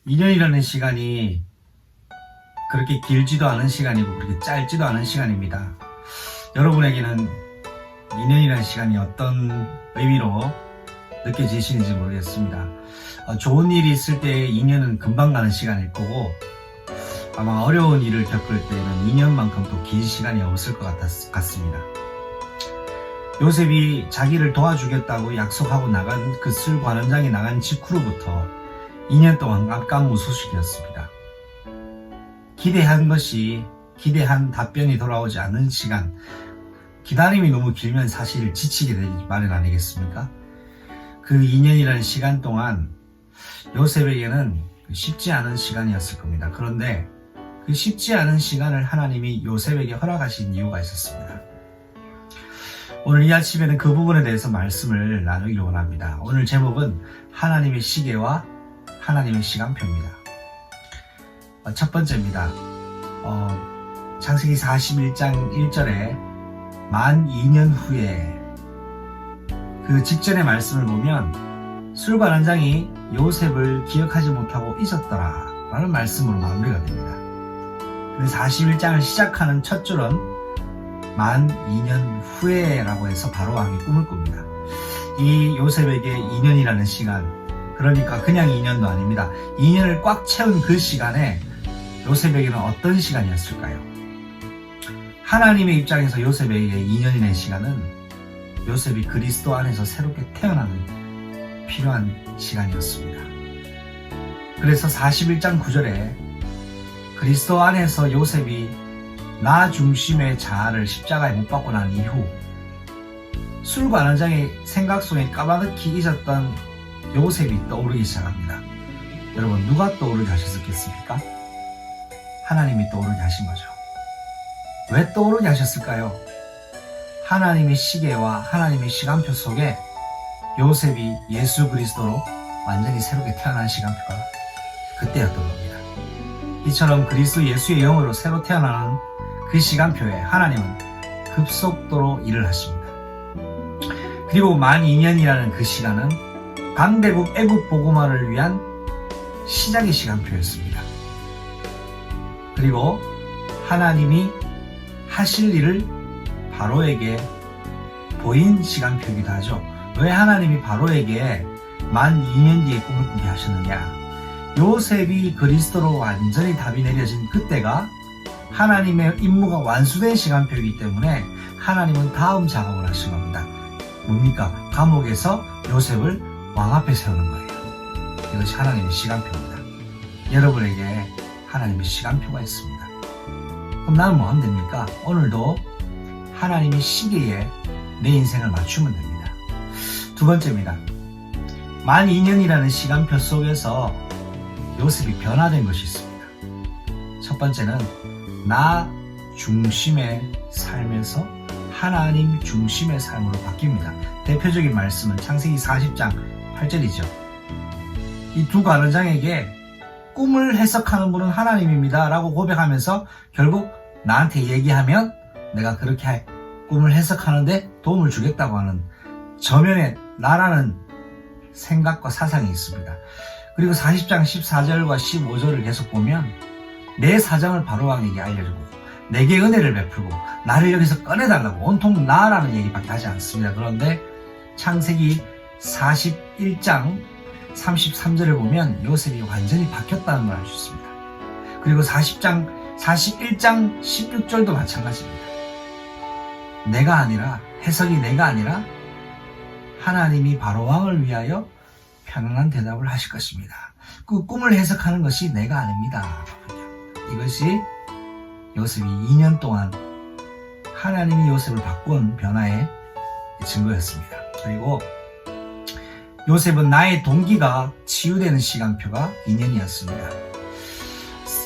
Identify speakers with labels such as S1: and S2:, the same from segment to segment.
S1: 2년이라는 시간이 그렇게 길지도 않은 시간이고 그렇게 짧지도 않은 시간입니다. 여러분에게는 2년이라는 시간이 어떤 의미로 느껴지시는지 모르겠습니다. 좋은 일이 있을 때 2년은 금방 가는 시간일 거고, 아마 어려운 일을 겪을 때는 2년만큼 또 긴 시간이 없을 것 같습니다. 요셉이 자기를 도와주겠다고 약속하고 나간 그 술 관원장이 나간 직후로부터 2년 동안 깜깜무소식이었습니다. 기대한 답변이 돌아오지 않는 시간, 기다림이 너무 길면 사실 지치게 되기 마련 아니겠습니까? 그 2년이라는 시간 동안 요셉에게는 쉽지 않은 시간이었을 겁니다. 그런데 그 쉽지 않은 시간을 하나님이 요셉에게 허락하신 이유가 있었습니다. 오늘 이 아침에는 그 부분에 대해서 말씀을 나누기를 원합니다. 오늘 제목은 하나님의 시계와 하나님의 시간표입니다. 첫 번째입니다. 창세기 41장 1절에 만 2년 후에, 그 직전의 말씀을 보면 술관원장이 요셉을 기억하지 못하고 잊었더라 라는 말씀으로 마무리가 됩니다. 41장을 시작하는 첫 줄은 만 2년 후에 라고 해서 바로왕이 꿈을 꿉니다. 이 요셉에게 2년이라는 시간, 그러니까 그냥 2년도 아닙니다. 2년을 꽉 채운 그 시간에 요셉에게는 어떤 시간이었을까요? 하나님의 입장에서 요셉에게 2년이라는 시간은 요셉이 그리스도 안에서 새롭게 태어나는 필요한 시간이었습니다. 그래서 41장 9절에 그리스도 안에서 요셉이 나 중심의 자아를 십자가에 못 박고 난 이후 술관원장의 생각 속에 까마득히 잊었던 요셉이 떠오르기 시작합니다. 여러분, 누가 떠오르게 하셨겠습니까? 하나님이 떠오르게 하신 거죠. 왜 떠오르게 하셨을까요? 하나님의 시계와 하나님의 시간표 속에 요셉이 예수 그리스도로 완전히 새롭게 태어난 시간표가 그때였던 겁니다. 이처럼 그리스도 예수의 영으로 새로 태어나는 그 시간표에 하나님은 급속도로 일을 하십니다. 그리고 만 2년이라는 그 시간은 강대국 애국 복음화를 위한 시작의 시간표였습니다. 그리고 하나님이 하실 일을 바로에게 보인 시간표이기도 하죠. 왜 하나님이 바로에게 만 2년 뒤에 꿈을 꾸게 하셨느냐? 요셉이 그리스도로 완전히 답이 내려진 그때가 하나님의 임무가 완수된 시간표이기 때문에 하나님은 다음 작업을 하신 겁니다. 뭡니까? 감옥에서 요셉을 왕 앞에 세우는 거예요. 이것이 하나님의 시간표입니다. 여러분에게 하나님의 시간표가 있습니다. 그럼 나는 뭐 하면 됩니까? 오늘도 하나님의 시계에 내 인생을 맞추면 됩니다. 두 번째입니다. 만 2년이라는 시간표 속에서 요셉이 변화된 것이 있습니다. 첫 번째는 나 중심의 삶에서 하나님 중심의 삶으로 바뀝니다. 대표적인 말씀은 창세기 40장 8절이죠. 이 두 관원장에게 꿈을 해석하는 분은 하나님입니다 라고 고백하면서 결국 나한테 얘기하면 내가 그렇게 꿈을 해석하는데 도움을 주겠다고 하는 저면에 나라는 생각과 사상이 있습니다. 그리고 40장 14절과 15절을 계속 보면 내 사정을 바로왕에게 알려주고 내게 은혜를 베풀고 나를 여기서 꺼내달라고 온통 나라는 얘기밖에 하지 않습니다. 그런데 창세기 41장 33절을 보면 요셉이 완전히 바뀌었다는 걸 알 수 있습니다. 그리고 41장 16절도 마찬가지입니다. 내가 아니라, 해석이 내가 아니라 하나님이 바로왕을 위하여 편안한 대답을 하실 것입니다. 그 꿈을 해석하는 것이 내가 아닙니다. 이것이 요셉이 2년 동안 하나님이 요셉을 바꾼 변화의 증거였습니다. 그리고 요셉은 나의 동기가 치유되는 시간표가 2년이었습니다.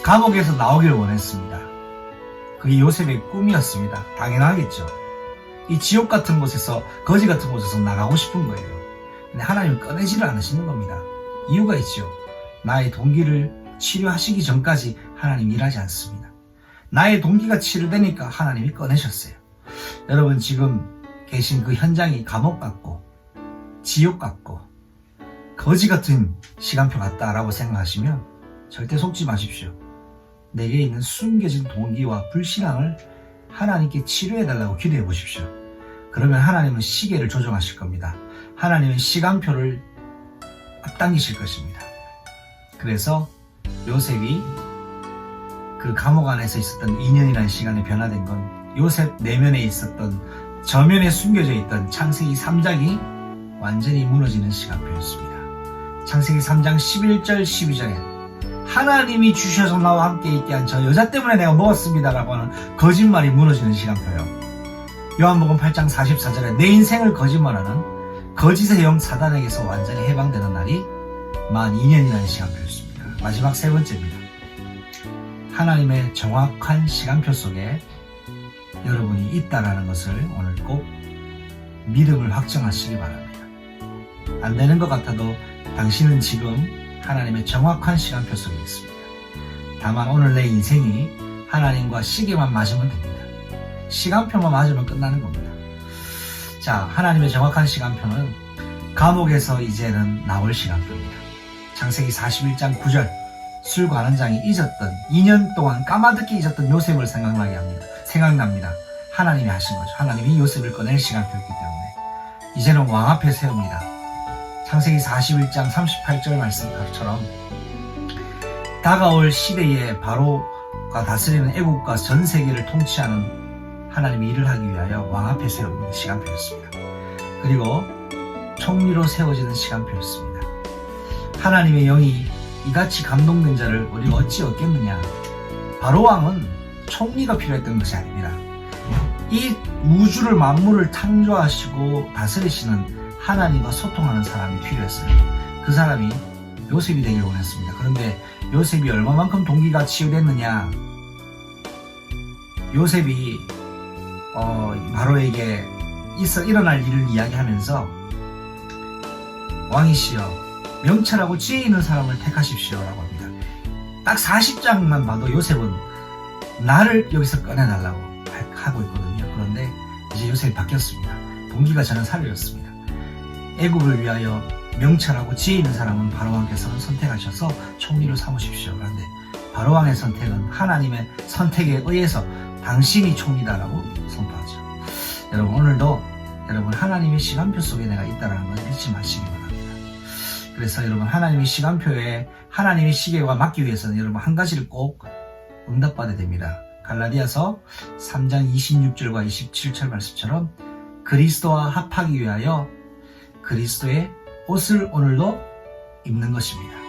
S1: 감옥에서 나오기를 원했습니다. 그게 요셉의 꿈이었습니다. 당연하겠죠. 이 지옥 같은 곳에서, 거지 같은 곳에서 나가고 싶은 거예요. 근데 하나님은 꺼내지를 않으시는 겁니다. 이유가 있죠. 나의 동기를 치료하시기 전까지 하나님 일하지 않습니다. 나의 동기가 치료되니까 하나님이 꺼내셨어요. 여러분, 지금 계신 그 현장이 감옥 같고 지옥 같고 거지 같은 시간표 같다라고 생각하시면 절대 속지 마십시오. 내게 있는 숨겨진 동기와 불신앙을 하나님께 치료해달라고 기도해 보십시오. 그러면 하나님은 시계를 조정하실 겁니다. 하나님은 시간표를 앞당기실 것입니다. 그래서 요셉이 그 감옥 안에서 있었던 2년이라는 시간에 변화된 건 요셉 내면에 있었던 저면에 숨겨져 있던 창세기 3장이 완전히 무너지는 시간표였습니다. 창세기 3장 11절 12절에 하나님이 주셔서 나와 함께 있게 한 저 여자 때문에 내가 먹었습니다 라고 하는 거짓말이 무너지는 시간표예요. 요한복음 8장 44절에 내 인생을 거짓말하는 거짓의 영 사단에게서 완전히 해방되는 날이 만 2년이라는 시간표였습니다. 마지막 세 번째입니다. 하나님의 정확한 시간표 속에 여러분이 있다라는 것을 오늘 꼭 믿음을 확정하시기 바랍니다. 안 되는 것 같아도 당신은 지금 하나님의 정확한 시간표 속에 있습니다. 다만 오늘 내 인생이 하나님과 시계만 맞으면 됩니다. 시간표만 맞으면 끝나는 겁니다. 자, 하나님의 정확한 시간표는 감옥에서 이제는 나올 시간표입니다. 창세기 41장 9절 술 관원장이 잊었던 2년 동안 까마득히 잊었던 요셉을 생각납니다. 하나님이 하신 거죠. 하나님이 요셉을 꺼낼 시간표였기 때문에 이제는 왕 앞에 세웁니다. 창세기 41장 38절 말씀처럼 다가올 시대에 바로가 다스리는 애국과 전 세계를 통치하는 하나님의 일을 하기 위하여 왕 앞에 세우는 시간표였습니다. 그리고 총리로 세워지는 시간표였습니다. 하나님의 영이 이같이 감동된 자를 우리가 어찌 얻겠느냐. 바로왕은 총리가 필요했던 것이 아닙니다. 이 우주를 만물을 창조하시고 다스리시는 하나님과 소통하는 사람이 필요했어요. 그 사람이 요셉이 되기를 원했습니다. 그런데 요셉이 얼마만큼 동기가 치유됐느냐. 요셉이 바로에게 일어날 일을 이야기하면서 왕이시여 명철하고 지혜 있는 사람을 택하십시오 라고 합니다. 딱 40장만 봐도 요셉은 나를 여기서 꺼내달라고 하고 있거든요. 그런데 이제 요셉이 바뀌었습니다. 동기가 저는 살려졌습니다. 애국을 위하여 명철하고 지혜 있는 사람은 바로왕께서는 선택하셔서 총리로 삼으십시오. 그런데 바로왕의 선택은 하나님의 선택에 의해서 당신이 총리다라고 선포하죠. 여러분 오늘도 여러분 하나님의 시간표 속에 내가 있다는 걸 잊지 마시기 바랍니다. 그래서 여러분 하나님의 시간표에 하나님의 시계와 맞기 위해서는 여러분 한 가지를 꼭 응답받아야 됩니다. 갈라디아서 3장 26절과 27절 말씀처럼 그리스도와 합하기 위하여 그리스도의 옷을 오늘도 입는 것입니다.